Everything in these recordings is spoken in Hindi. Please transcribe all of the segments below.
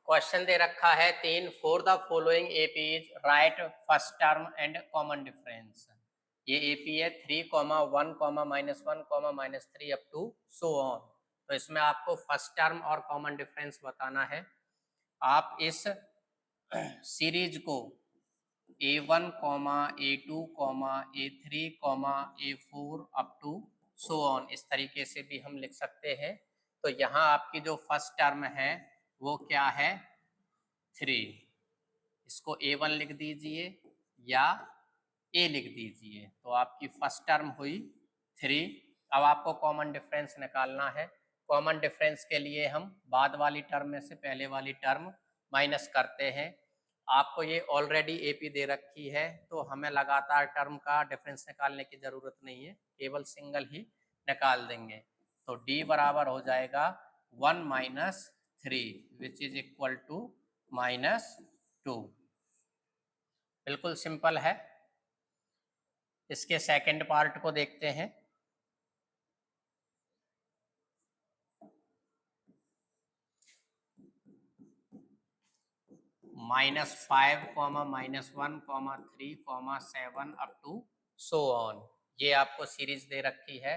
क्वेश्चन दे रखा है 3 for the following APs right first term and common difference. ये एपी है 3, 1, -1, -3 अप टू सो ऑन। तो इसमें आपको फर्स्ट टर्म और कॉमन डिफरेंस बताना है। आप इस सीरीज को A1, A2, A3, A4 up to so on इस तरीके से भी हम लिख सकते हैं। तो यहाँ आपकी जो फर्स्ट टर्म है वो क्या है 3। इसको A1 लिख दीजिए या A लिख दीजिए। तो आपकी फर्स्ट टर्म हुई 3। अब आपको कॉमन डिफरेंस निकालना है। कॉमन डिफरेंस के लिए हम बाद वाली टर्म में से पहले वाली टर्म माइनस करते हैं। आपको ये ऑलरेडी एपी दे रखी है तो हमें लगातार टर्म का डिफरेंस निकालने की जरूरत नहीं है, केवल सिंगल ही निकाल देंगे। तो डी बराबर हो जाएगा 1 - 3 विच इज इक्वल टू -2। बिल्कुल सिंपल है। इसके सेकंड पार्ट को देखते हैं। -5, -1, 3, 7 अप टू सो ऑन। ये आपको सीरीज दे रखी है।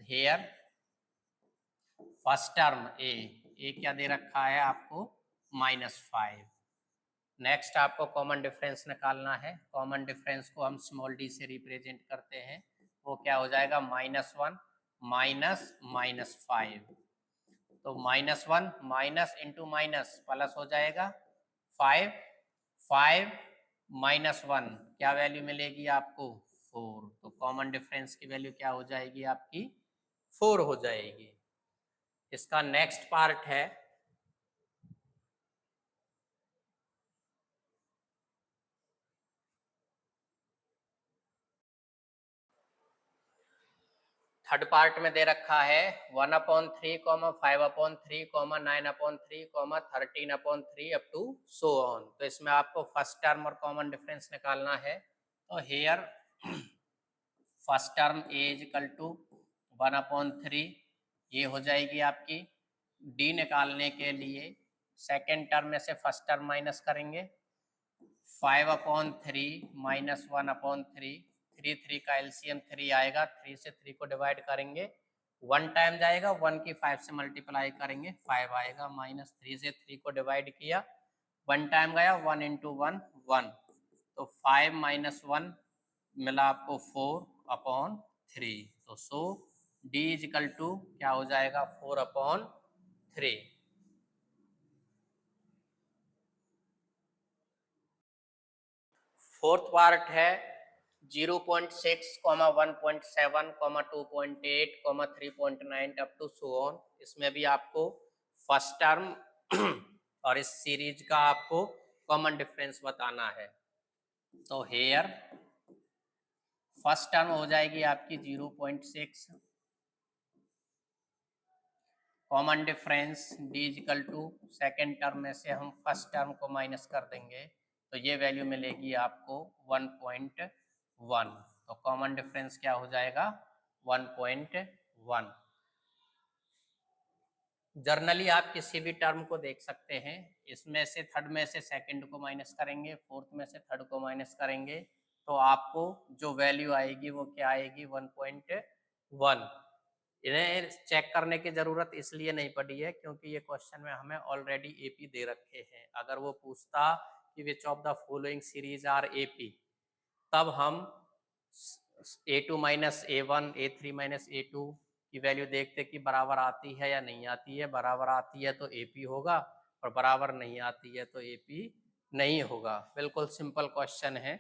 हेयर फर्स्ट टर्म ए क्या दे रखा है आपको -5। नेक्स्ट आपको कॉमन डिफरेंस निकालना है। कॉमन डिफरेंस को हम स्मॉल डी से रिप्रेजेंट करते हैं। वो क्या हो जाएगा -1 -5। तो -1 माइनस इंटू माइनस प्लस हो जाएगा 5 -1 क्या वैल्यू मिलेगी आपको 4। तो कॉमन डिफरेंस की वैल्यू क्या हो जाएगी आपकी 4 हो जाएगी। इसका नेक्स्ट पार्ट है थर्ड पार्ट में दे रखा है 1/3, 5/3, 9/3, 13/3 अप टू सो ऑन। तो इसमें आपको फर्स्ट टर्म और कॉमन डिफरेंस निकालना है। तो here first term A is equal to 1/3 ये हो जाएगी आपकी। डी निकालने के लिए सेकेंड टर्म में से फर्स्ट टर्म माइनस करेंगे। 5/3 -1/3 3 का एलसीएम 3 आएगा। 3 से 3 को डिवाइड करेंगे 1 टाइम जाएगा, 1 की 5 से मल्टीप्लाई करेंगे 5 आएगा। -3 से 3 को डिवाइड किया 1 टाइम गया 1 × 1 1। तो 5 - 1 मिला आपको 4/3। तो सो डी इज इक्वल टू क्या हो जाएगा 4/3। फोर्थ पार्ट है 0.6, 1.7, 2.8, 3.9 अप टू सो ऑन। इसमें भी आपको फर्स्ट टर्म और इस सीरीज का आपको कॉमन डिफरेंस बताना है। तो हेयर फर्स्ट टर्म हो जाएगी आपकी 0.6, common difference D equal to second term में से हम फर्स्ट टर्म को माइनस कर देंगे तो ये वैल्यू मिलेगी आपको 1.1। तो कॉमन डिफरेंस क्या हो जाएगा 1.1। जर्नली आप किसी भी टर्म को देख सकते हैं। इसमें से थर्ड में से सेकंड को माइनस करेंगे, फोर्थ में से थर्ड को माइनस करेंगे तो आपको जो वैल्यू आएगी वो क्या आएगी 1.1। इन्हें चेक करने की जरूरत इसलिए नहीं पड़ी है क्योंकि ये क्वेश्चन में हमें ऑलरेडी एपी दे रखे हैं। अगर वो पूछता कि which of the following series are AP तब हम A2 - A1 A3 - A2 की वैल्यू देखते कि बराबर आती है या नहीं आती है। बराबर आती है तो एपी होगा और बराबर नहीं आती है तो एपी नहीं होगा। बिल्कुल सिंपल क्वेश्चन है।